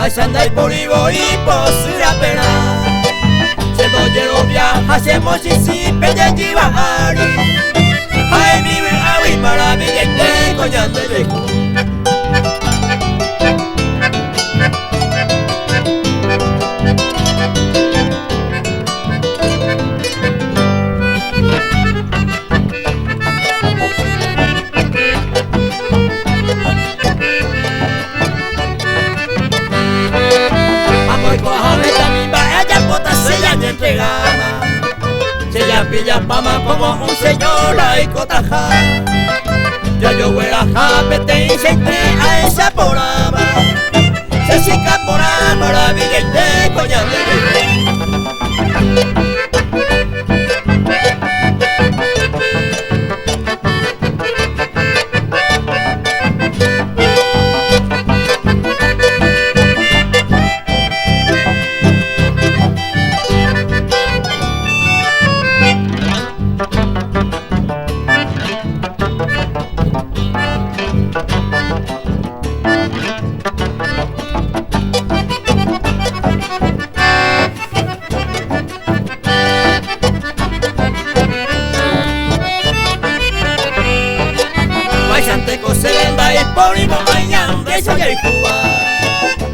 Pachanda y poribo y posura pena se doyero viaja se mochisi pende jibahari ay mi awi maravilla te coñando yeku se ya pilla pama como un señor la icotaja ya yo huela japete y se a esa porama se sica porama maravilla y te coñan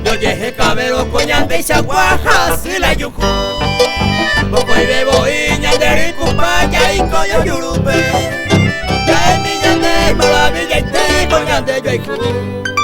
yo llegué cabero coñante y chaguaja si la yucu poco y bebo y ñandere y cupaya y coño yurupe ya es mi ñande maravilla y te coñante yo